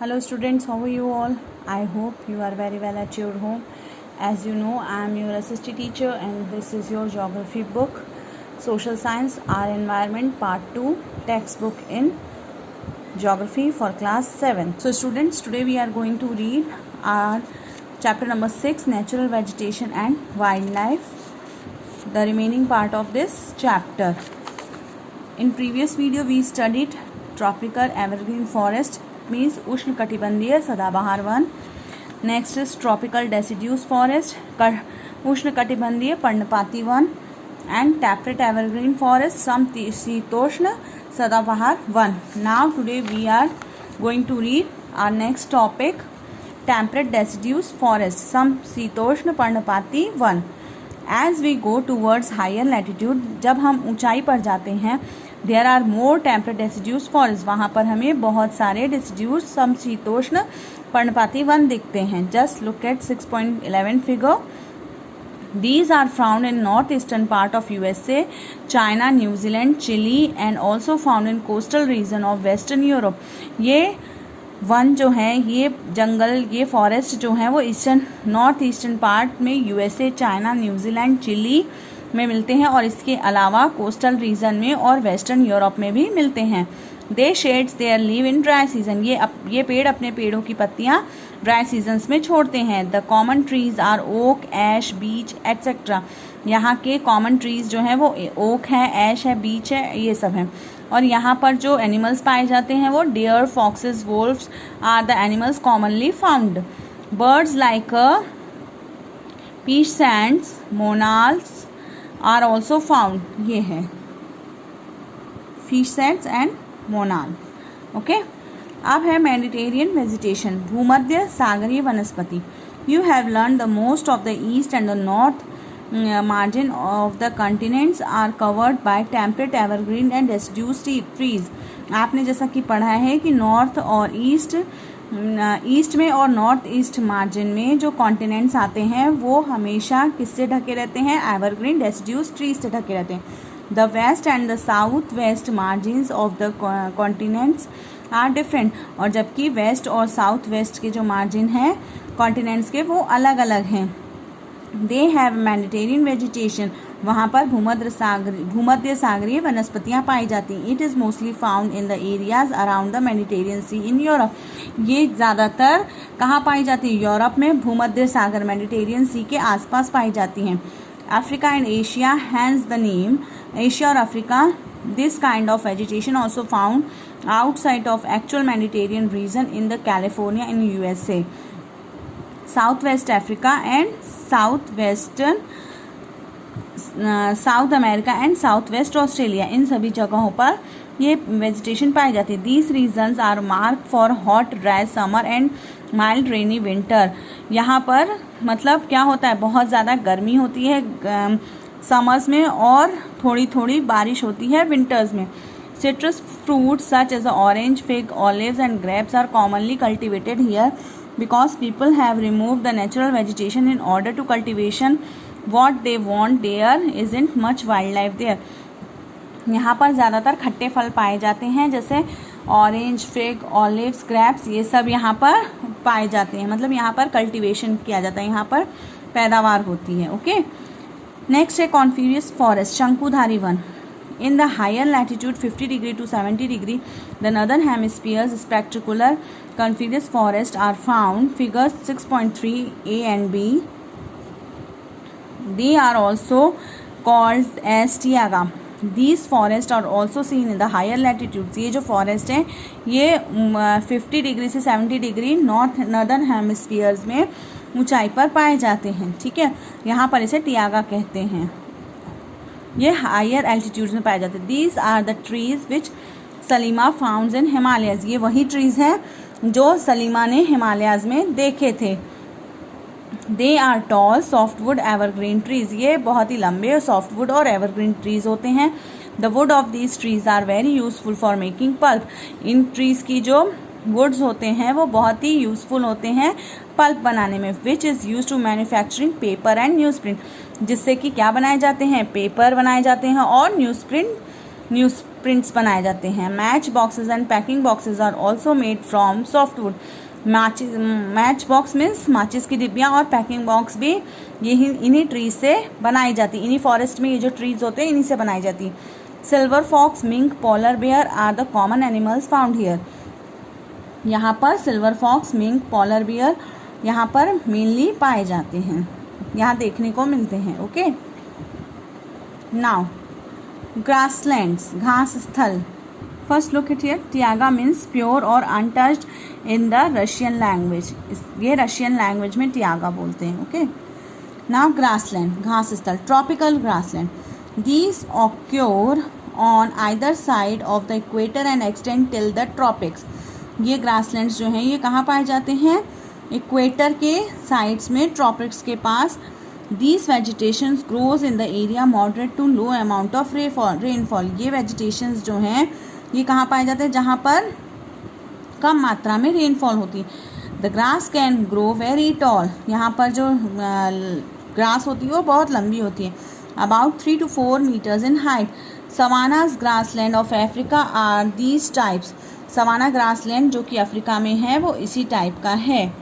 Hello students, how are you all? I hope you are very well at your home. As you know, I am your assistant teacher and this is your geography book, Social Science, Our Environment, Part 2, textbook in Geography for class 7. So students, today we are going to read our chapter number 6, Natural Vegetation and Wildlife, the remaining part of this chapter. In previous video, we studied tropical evergreen forest, means उष्णकटिबंधीय सदाबहार वन. Next is tropical deciduous forest, उष्णकटिबंधीय पर्णपाती वन. And temperate evergreen forest, समशीतोष्ण सदाबहार वन. Now today we are going to read our next topic, temperate deciduous forest, समशीतोष्ण पर्णपाती वन. As we go towards higher latitude, जब हम ऊंचाई पर जाते हैं, there are more temperate deciduous forest, वहाँ पर हमें बहुत सारे डेसिड्यूस समशीतोष्ण पर्णपाती वन दिखते हैं. Just look at 6.11 figure. These are found in northeastern part of USA, China, New Zealand, Chile and also found in coastal region of Western Europe. ये वन जो है, ये जंगल, ये फॉरेस्ट जो है वो ईस्टर्न नॉर्थ ईस्टर्न पार्ट में USA, China, New Zealand, chilli में मिलते हैं और इसके अलावा कोस्टल रीजन में और वेस्टर्न यूरोप में भी मिलते हैं. They sheds their leave in dry season, ये पेड़ अपने पेड़ों की पत्तियां ड्राई सीजन्स में छोड़ते हैं. The common trees are oak, ash, beech etcetera. यहाँ के कॉमन ट्रीज जो हैं वो ओक है, ऐश है, बीच है, ये सब हैं. और यहाँ पर जो एनिमल्स पाए जाते हैं वो deer, foxes, wolves are the animals commonly found. Birds like pheasants, monals are also found. ये है पीशेंट्स एंड मोनाल. ओके, अब है मेडिटेरियन वेजिटेशन, भूमध्य सागरीय वनस्पति. You have learn the most of the east and the north margin of the continents are covered by temperate evergreen and deciduous trees. आपने जैसा कि पढ़ा है कि नॉर्थ और ईस्ट में और नॉर्थ ईस्ट मार्जिन में जो कॉन्टिनेंट्स आते हैं वो हमेशा किससे ढके रहते हैं? एवरग्रीन डेसिड्यूस ट्रीज से ढके रहते हैं. The west and the south west margins of the continents are different. और जबकि वेस्ट और साउथ वेस्ट के जो मार्जिन हैं कॉन्टिनेंट्स के वो अलग अलग हैं. दे हैव मेडिटेरियन वेजिटेशन, वहाँ पर भूमध्य सागरीय वनस्पतियाँ पाई जाती हैं. It is mostly found in the areas around the Mediterranean sea in Europe. ये ज़्यादातर कहाँ पाई जाती है? यूरोप में भूमध्य सागर मेडिटेरियन सी के आसपास पाई जाती हैं. Africa and Asia hence the name. Asia और Africa, this kind of vegetation also found outside of actual Mediterranean region in the California in USA, south west Africa and south western South America and south west Australia. इन सभी जगहों पर ये vegetation पाई जाती है. These regions are mark for hot dry summer and mild rainy winter. यहाँ पर मतलब क्या होता है? बहुत ज़्यादा गर्मी होती है समर्स में और थोड़ी थोड़ी बारिश होती है विंटर्स में. Citrus fruits such as orange, fig, olives and grapes are commonly cultivated here because people have removed the natural vegetation in order to cultivation what they want. There isn't much wildlife there. यहाँ पर ज़्यादातर खट्टे फल पाए जाते हैं जैसे orange, fig, olives, grapes, ये सब यहाँ पर पाए जाते हैं. मतलब यहाँ पर कल्टीवेशन किया जाता है, यहाँ पर पैदावार होती है. ओके, नेक्स्ट है कॉन्फिडियस फॉरेस्ट, शंकुधारी one. In the higher latitude 50 degree to 70 degree, the northern hemisphere's spectacular coniferous forests are found. Figures 6.3 A and B. They are also called as taiga. These forests are also seen in the higher latitudes. ये जो forest है ये 50 degree से 70 degree northern hemispheres में ऊंचाई पर पाए जाते हैं. ठीक है, यहाँ पर इसे टियागा कहते हैं. ये हायर एल्टीट्यूड्स में पाए जाते हैं. These are the trees which सलीमा फाउंड्स इन हिमालयाज. ये वही ट्रीज हैं जो सलीमा ने हिमालयाज में देखे थे. They are tall softwood evergreen trees. ये बहुत ही लंबे और सॉफ्टवुड और एवरग्रीन ट्रीज होते हैं. The wood of these trees are very useful for making pulp. इन ट्रीज की जो वुड्स होते हैं वो बहुत ही यूजफुल होते हैं पल्प बनाने में. Which is use to manufacturing paper and newsprint. जिससे कि क्या बनाए जाते हैं? पेपर बनाए जाते हैं और न्यूज़प्रिंट प्रिंट्स बनाए जाते हैं। Match boxes and packing boxes are also made from softwood. Match box means माचिस की डिब्बियाँ, और पैकिंग बॉक्स भी इन्हीं ट्रीज से बनाई जाती, इन्हीं फॉरेस्ट में ये जो ट्रीज होते हैं इन्हीं से बनाई जाती। Silver fox, mink, polar bear are the common animals found here. यहाँ पर silver fox, mink, polar bear यहाँ पर मेनली पाए जाते हैं, यहाँ देखने को मिलते हैं। ओके, नाउ ग्रासलैंड्स, घास स्थल। First look at here, taiga means pure और untouched in the Russian language. ये रशियन लैंग्वेज में टियागा बोलते हैं। ओके, नाउ ग्रासलैंड, घास स्थल। Tropical grassland, these occur on either side of the equator and extend till the tropics. ये grasslands जो हैं ये कहाँ पाए जाते हैं? इक्वेटर के साइड्स में, ट्रॉपिक्स के पास। These vegetations grows in the area moderate to low amount of rainfall. ये वेजिटेशंस जो हैं ये कहाँ पाए जाते हैं? जहाँ पर कम मात्रा में रेनफॉल होती है। The grass can grow very tall. यहाँ पर जो ग्रास होती है वो बहुत लंबी होती है, about 3 to 4 meters in height. Savanna's grassland of Africa are these types. Savanna grassland जो कि अफ्रीका में है वो इसी टाइप का है।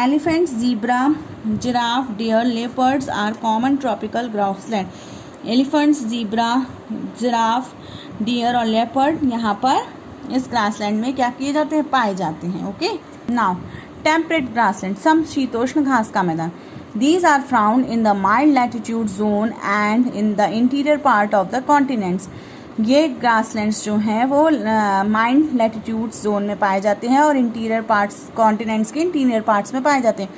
Elephants, zebra, giraffe, deer, leopards are common tropical grassland. Elephants, zebra, giraffe, deer और लेपर्ड यहाँ पर इस ग्रासलैंड में क्या किए जाते हैं? पाए जाते हैं। ओके, नाउ टेम्परेट ग्रासलैंड, सम शीतोष्ण घास का मैदान। These are found in the mild latitude zone and in the interior part of the continents. ये ग्रासलैंड्स जो हैं वो माइल्ड लैटिट्यूड जोन में पाए जाते हैं और इंटीरियर पार्ट्स, कॉन्टिनेंट्स के इंटीरियर पार्ट्स में पाए जाते हैं।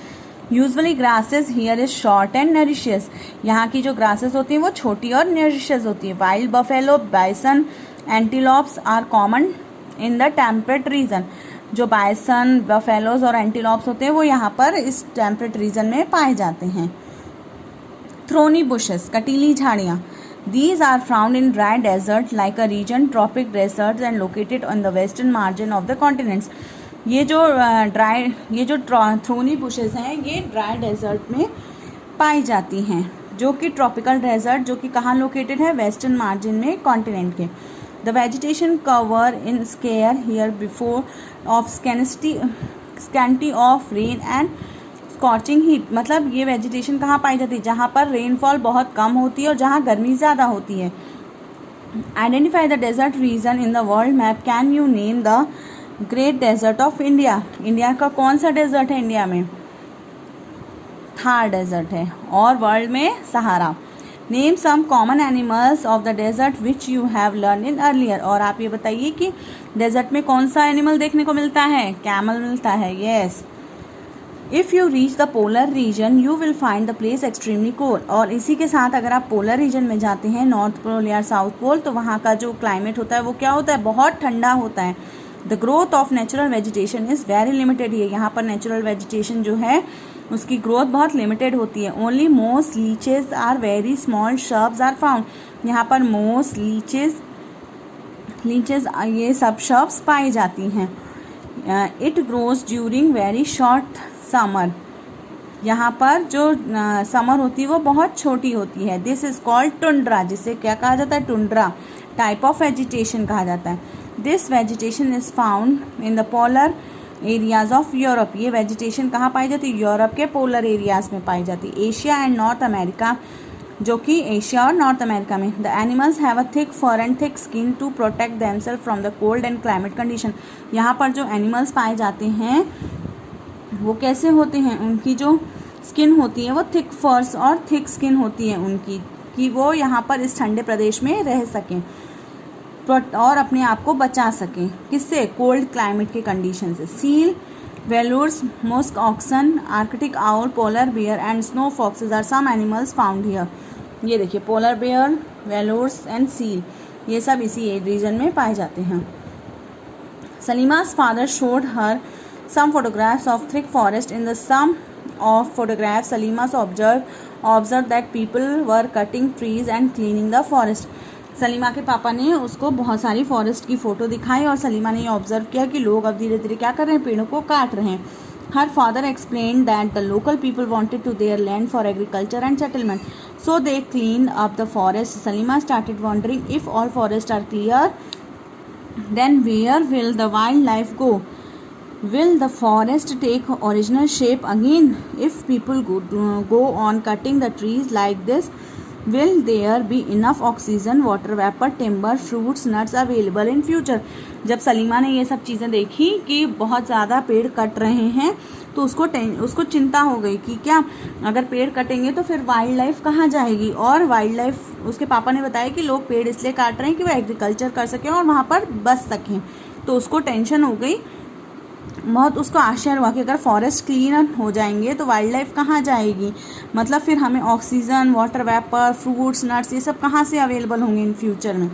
Usually grasses here is short and nutritious. यहाँ की जो ग्रासेस होती हैं वो छोटी और नरिशियस होती है। Wild buffalo, bison, antelopes are common in the temperate region. जो बाइसन, बफेलोज और एंटीलॉप्स होते हैं वो यहाँ पर इस टेम्परेट रीजन में पाए जाते हैं। थ्रोनी बुशेस, कटीली झाड़ियाँ। These are found in dry desert like a region, tropic deserts and located on the western margin of the continents. ये जो थ्रोनी बुशेस हैं ये ड्राई डेजर्ट में पाई जाती हैं, जो कि ट्रॉपिकल डेजर्ट जो कि कहाँ लोकेटेड है? वेस्टर्न मार्जिन में कॉन्टिनेंट के। The vegetation cover in scare here before of scanty of rain and scorching heat. मतलब ये वेजिटेशन कहाँ पाई जाती है? जहाँ पर रेनफॉल बहुत कम होती है और जहाँ गर्मी ज़्यादा होती है। Identify the desert region in the world map. Can you name the great desert of India. India का कौन सा डेजर्ट है? इंडिया में थार डेजर्ट है और वर्ल्ड में Sahara. Name some common animals of the desert which you have learn in earlier. और आप ये बताइए कि डेजर्ट में कौन सा एनिमल देखने को मिलता है? कैमल मिलता है। Yes. If you reach the polar region you will find the place extremely cold. और इसी के साथ अगर आप पोलर रीजन में जाते हैं, नॉर्थ पोल या साउथ पोल, तो वहाँ का जो क्लाइमेट होता है वो क्या होता है? बहुत ठंडा होता है। The growth of natural vegetation is very limited. यहाँ पर नेचुरल वेजिटेशन जो है उसकी ग्रोथ बहुत लिमिटेड होती है। Only moss, lichens are very small shrubs are found. यहाँ पर मोस, लीचेज ये सब शर्ब्स पाई जाती हैं। It grows during very short summer. यहाँ पर जो समर होती है वो बहुत छोटी होती है। दिस इज कॉल्ड टुंड्रा, जिसे क्या कहा जाता है? टुंड्रा टाइप ऑफ वेजिटेशन कहा जाता है। This vegetation is found in the polar areas of Europe. ये वेजिटेशन कहाँ पाई जाती है? यूरोप के पोलर एरियाज में पाई जाती है। एशिया एंड नॉर्थ अमेरिका, जो कि एशिया और नॉर्थ अमेरिका में। The animals have a thick fur and thick skin to protect themselves from the cold and climate condition. यहाँ पर जो एनिमल्स पाए जाते हैं वो कैसे होते हैं? उनकी जो स्किन होती है वो थिक फर्स और थिक स्किन होती है उनकी, कि वो यहाँ पर इस ठंडे प्रदेश में रह सकें और अपने आप को बचा सकें। किससे? कोल्ड क्लाइमेट के कंडीशन से। Seal, walruses, musk oxen, Arctic owl, polar bear and snow foxes are some animals found here. ये देखिए, polar bear, walruses and seal ये सब इसी रीजन में पाए जाते हैं। सलीमा's father showed her some photographs of thick forest. In the sum of photographs, Salima's observed that people were cutting trees and cleaning the forest. Salima के पापा ने उसको बहुत सारी फॉरेस्ट की फ़ोटो दिखाई और सलीमा ने ये ऑब्जर्व किया कि लोग अब धीरे धीरे क्या कर रहे हैं? पेड़ों को काट रहे हैं Her father explained that the local people wanted to their land for agriculture and settlement, so they cleaned up the forest. Salima started wondering, if all forests are clear, then where will the wildlife go? Will the forest take original shape again? If people go on cutting the trees like this, will there be enough oxygen, water vapor, timber, fruits, nuts available in future? जब सलीमा ने ये सब चीज़ें देखी कि बहुत ज़्यादा पेड़ कट रहे हैं तो उसको चिंता हो गई कि क्या अगर पेड़ कटेंगे तो फिर वाइल्ड लाइफ कहाँ जाएगी। और वाइल्ड लाइफ, उसके पापा ने बताया कि लोग पेड़ इसलिए काट रहे हैं कि वो एग्रीकल्चर कर सकें और वहाँ पर बस सकें। तो उसको टेंशन हो गई, बहुत उसको आश्चर्य हुआ कि अगर फॉरेस्ट क्लीन हो जाएंगे तो वाइल्ड लाइफ कहाँ जाएगी, मतलब फिर हमें oxygen, water vapour, fruits, nuts ये सब कहाँ से अवेलेबल होंगे इन फ्यूचर में।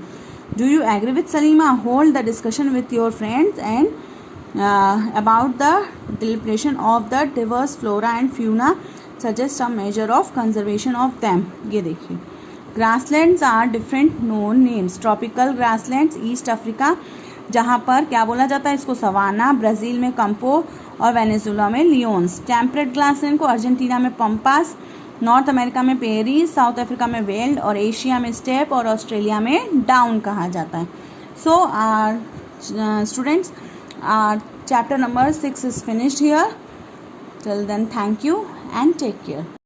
Do you agree with Salima? Hold the discussion with your friends and about the deliberation of the diverse flora and fauna, suggest some measure of conservation of them. ये देखिए, grasslands are different known names. Tropical grasslands East Africa, जहाँ पर क्या बोला जाता है इसको, savanna, Brazil में कंपो और वेनेजुला में लियोन्स। टेम्परेट ग्रासलैंड को अर्जेंटीना में पंपास, नॉर्थ अमेरिका में पेरी, साउथ अफ्रीका में वेल्ड और एशिया में स्टेप और ऑस्ट्रेलिया में डाउन कहा जाता है। So students, chapter number 6 is finished here. Till then, thank you and take care.